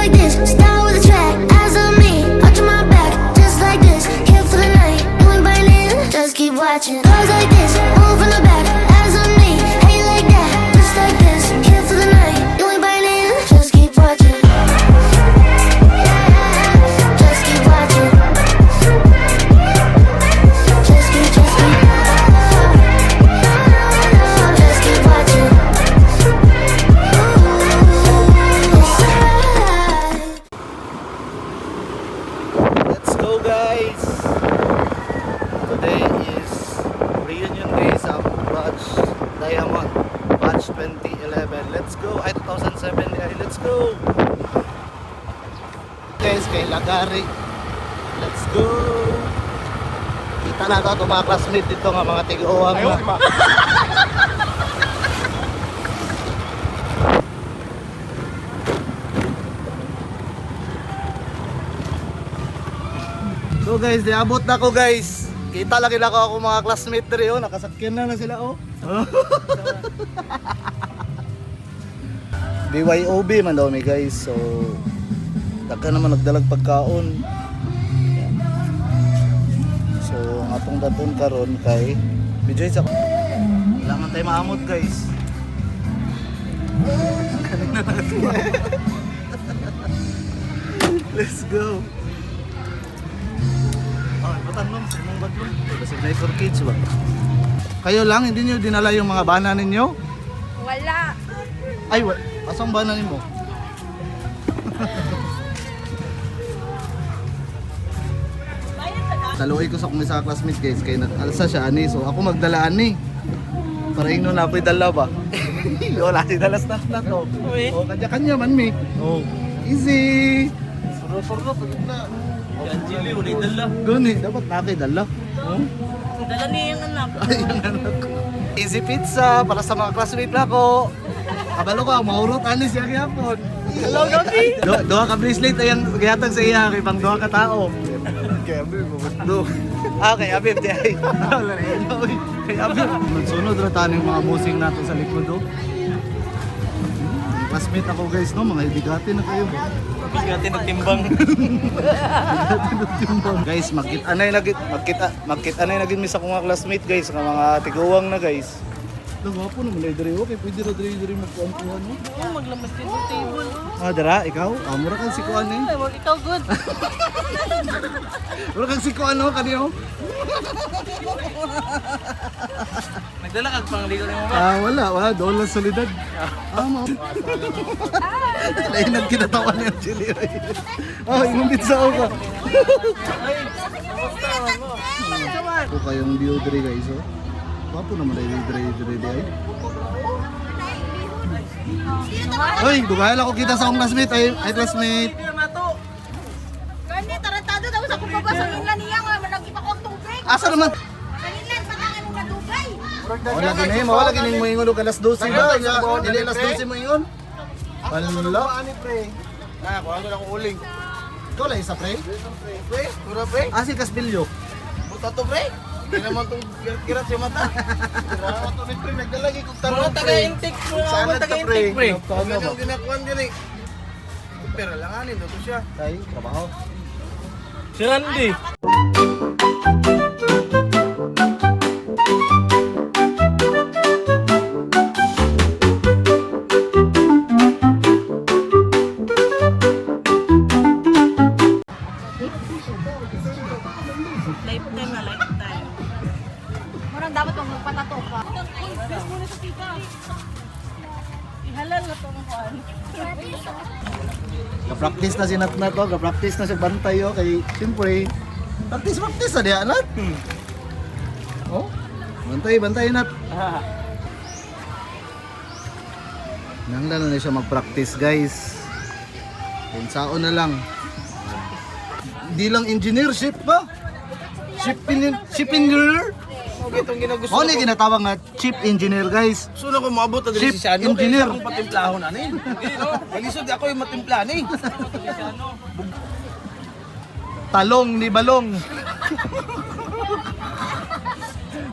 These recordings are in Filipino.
like this, start with a track. Eyes on me, watching my back, just like this. Here for the night, you ain't biting, just keep watching. Goes like this, move from the back. Eyes on me, hate like that, just like this. Here for the night, you ain't biting, just keep watching. Just keep watching. Just keep. Just keep watching. Let's go guys! Today is reunion day sa Batch Diamond Batch 2011. Let's go! Ay 2007 ay let's go! Guys, kay Lagari. Let's go! Kita na ito mga classmate dito nga mga tig-uwang na. So guys, diabot na ko guys. Kita lagi na ako mga classmate diri oh, nakasakyan na sila oh. BYOB man daw mi guys. So daghan naman nagdalag pagkaon. So ang atong daton karon kay Bijoy sa kailangan tayo maamot guys. Let's go. Patanong sa imong badlong. Kasi na for kids ba? Kayo lang, hindi niyo dinala yung mga bana ninyo? Wala. Ay, asang bana nimo? Saluoy ko sa kung isa classmate guys, kay nag-alsa siya ani, so ako magdala ani. Para ingno na ako'y dala ba? Wala si dala snack na to. O, kanya-kanya man mi. Oh, easy. Suro-suro, pagod na. Chili, ulit dala. Gani, dapat nakay dala. Dala niya yung anak. Ay, yung anak ko. Easy pizza para sa mga classmate na ko. Kabalo ko, maurot ani siya gyapon. Hello, Gabi. Duha ka bracelet ayang gihatag sa iya kay pang duha ka tao. Kay Abib mo. Kay Abib di ay. Kay Abib. Sunod ra taning mga busing nato sa likod do. Classmate ako guys no, mga ibigati na kayo. Bigati nagtimbang. Guys, magkita-anay naging mi sa mga classmate guys, nga mga tiguwang na guys. Nagwapo naman ay diri okay, pwede ra diri magkuan-kuan no. Oh, maglamas din sa table. Dara, ikaw? Mura kang si kuan eh. Ay, ikaw good. Mura kang si kuan no kaniyo. Nagdala kag pangligo ni mo ba? Wala, doon lang solidad. Mo. Lain ang kinatawa niya chili. Imong pizza ka. Ito kayong view diri guys oh. Wapo naman diri ay. Hoy, dugayan ako kita sa akong classmate ay classmate. Gani, tarantado daw sa kung babasa nila niya nga, malagi pa kong tubig. Asa naman? Kanilan, patangan mo na tubig. Wala gini mo ingon og alas 12 ba? Dili alas 12 mo ingon. Wala. Ani pre. Na, kuha ko lang uling. Ikaw lang isa pre? Pre, pura pre. Si Caspillo. Buta to pre. Hindi naman itong kirat yung mata. Kirat to ni pre, nagdalagi kong tanong pre. Taga-intik mo Saan naman, taga-intik pre. Ano ba? Ang ginakuhan gani. Pero langanin daw to siya. Tay, trabaho. Si Randy. Lifetime na lifetime. Murang dapat kung magpatato ka. Best mo na sa tita. Ihalal na itong kuhan. Ga-practice na si Nat na to, ga-practice na siya bantay oh, kay siyempre practice na diya Nat. Oh, bantay Nat. Nanglan na siya mag-practice guys. Pinsaon na lang. Hindi lang engineer, ship ba? Ship engineer? Itong ginagusto Ano yung ginatawag nga chief engineer guys? Gusto na ko maabot na Chief dili si Shano. engineer. Kaya akong patimplahon ani. Hindi no. Nalisod ako yung matimpla ni. Talong ni Balong.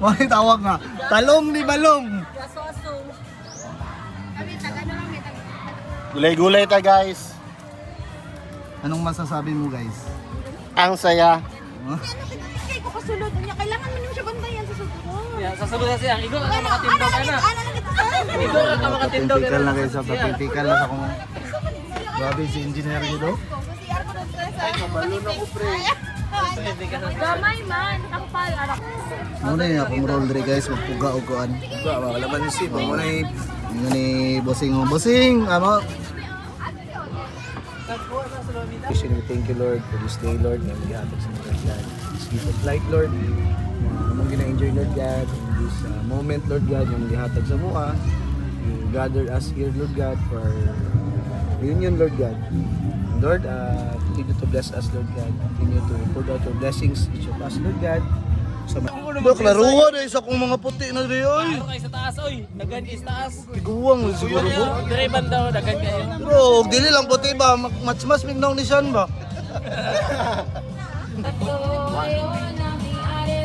Ano yung tawag nga? Talong ni Balong. Gasoso. Gulay-gulay ta guys. Anong masasabi mo guys? Ang saya. Kaya ko kasulod niya. Kailangan mo siya bantayan sa susunod. Ya, sasunod kasi ang igo ka makatindog ka na. Igo ka makatindog Papipikal na guys, papipikal na sa kung... Grabe si engineer dito. Ay, kabalo na ko, pre. Gamay man. Nakapal. Anak. Muna yung akong roll dre guys, magpuga o kuan. Wala man yung sip. Muna yung Yung ni bossing mo. Bossing! Ano? Wishing we thank you, Lord, for this day, Lord, na mag-ihatag sa mga God. This gift of life, Lord. Among gina-enjoy, Lord God, in this moment, Lord God, yung mag-ihatag sa mua. You gather us here, Lord God, for reunion, Lord God. And Lord, continue to bless us, Lord God. Continue to pour out your blessings, each of us, Lord God. Sa Dok, laruan eh, sa kung mga puti na rin oy. Ano kayo sa taas, oy? Dagan is taas. Tiguang siguro ko. Dire bandaw, dagan kayo. Bro, dili lang puti ba? Match-match mignaw ni Sean ba?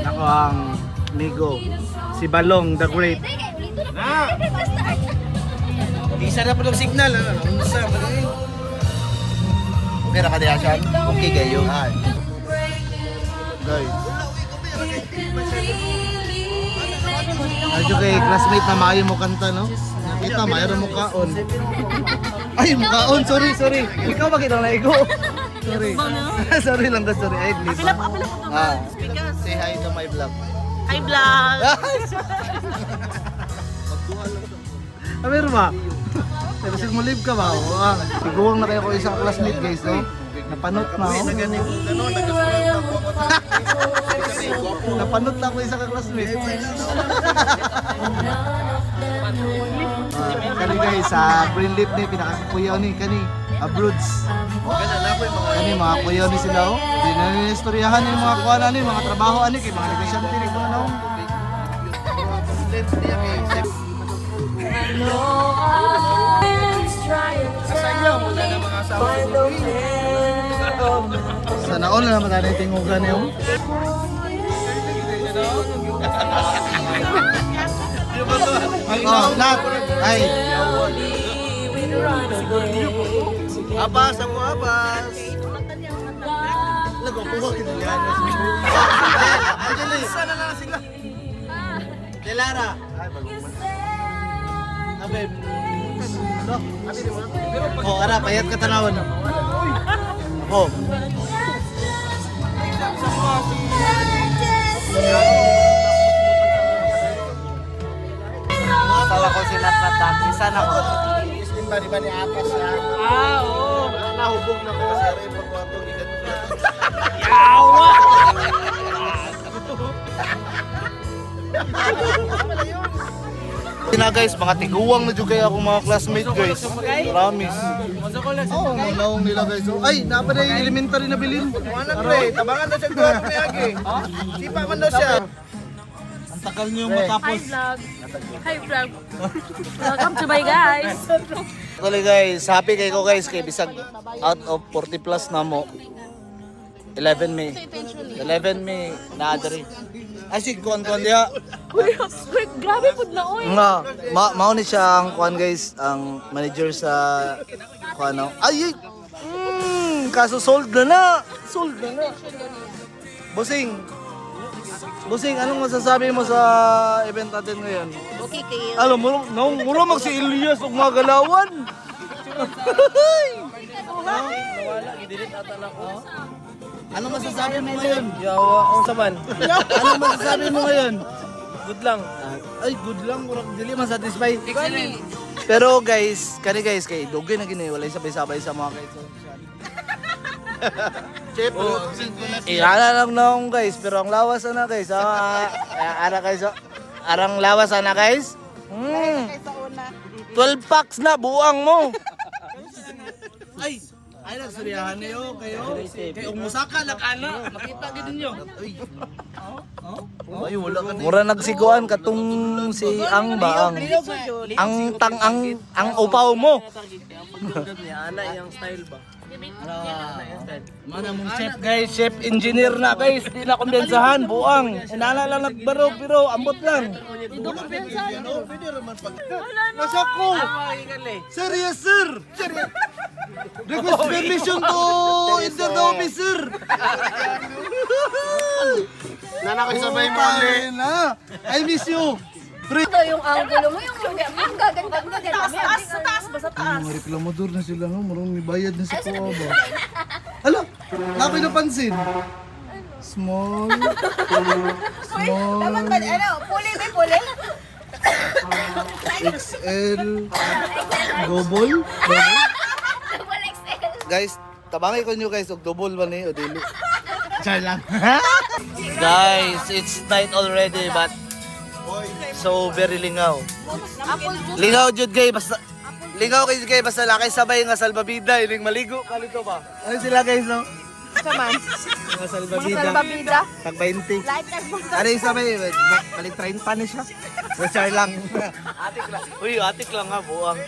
Ako ang Migo, si Balong the Great. Isa na po ng signal. Unsa ba rin? Okay na ka diya Sean? Okay kayo. Guys. Medyo kay classmate na maayo mo kanta, no? Nakita, mayroon mo kaon. Ay, mukaon! Sorry. Ikaw ba kitang naigo? Sorry. Sorry lang ka, sorry. Ay, di ba? Say hi to my vlog. Hi, vlog. Meron ba? Pero sige mo live ka ba? Tiguang na kayo ko isang classmate guys, no? Napanot na ako. Napanot na ako isang classmate. Kani guys, sa Green Leaf ni pinakakuyaw ni kani Abroods. Kani mga kuyaw ni sila oh. Di na nistoryahan yung mga kuha na ni mga trabaho ani kay mga negosyante ni kuno no. Sana all na naman tayo tingugan niyo. Oh, nat. Ay. Abas ako, abas. Nagkukuha kita diyan. Sana na sila. Delara. Ay, baguman. Abe. No, abi di mo. Oh, ara payat ka tanawon. Oh. Salah ko si Nat. Isa na ko. Islim ba ni apas na? Oo. Nahubog na ko sa rin pagwato ni Ganun. Yawa! Na guys, mga tiguang na juga ako mga classmate guys. Promise. Masok ko lang sa Oh, nalaong nila guys. Oh, ay, dapat na yung elementary na bilin. Ano pre? Tabangan daw siya doon ni Agi. Sipa man daw siya. Ang tagal niyo Hi, matapos. vlog. Hi, vlog. Welcome to my guys. Actually guys, happy kayo ko guys kay bisag out of 40 plus na mo. 11 May. 11 May na adri. Ay si kuan diha. Uy, grabe po na, oy. Nga, mao ni siya ang kuan guys, ang manager sa kuan no. Ay, kaso sold na. Sold na. Bossing, anong masasabi mo sa event natin ngayon? Okay kayo. Alam mo, mura mag si Elias ug mga galawan. Nawala, i-delete ata na ko. Ano masasabi mo ngayon? Yawa, ang saban. Ano masasabi mo ngayon? Good lang. Ay, good lang, murag dili man satisfied. Pero guys, kay dugay na gini walay sabay-sabay sa mga guys. Chef, Ihala lang na akong guys, pero ang lawas na guys. Ara guys. Arang lawas na guys. 12 packs na buang mo. Ay nagsuriyahan niyo kayo. Kay umusaka lang ana, makita gid ninyo. Ay wala ka. Mura nagsiguan katong si ang baang. Ang upaw mo. Ana yung style ba? Mana mong chef guys, chef engineer na guys. Di na kumbensahan, buang. Inala lang nagbaro pero ambot lang. Nasa ko. Serious sir. Request Permission to enter the officer. Nana ko sabay mo Pare na. I miss you. Pre. Ito yung angulo mo, yung gaganda. Sa taas ba? Sa taas. Mga reklamador na sila, no? Marang may bayad na sa kuha ba? Hala, nakoy napansin. Small. Dapat ba, puli. XL. Double. Guys, tabangay ko nyo guys, og double ba ni o dili? Char lang. Guys, it's night already but so very lingaw. Apple juice. Lingaw jud kay basta lakay sabay nga salbabida ining maligo kalito ba. Ano sila guys, no? Saman. Nga Mga salbabida. salbabida. Tag 20. Lighter mo. Ano yung sabay? Balik 30 pa na siya. So char lang. Atik lang. Uy, atik lang nga buang.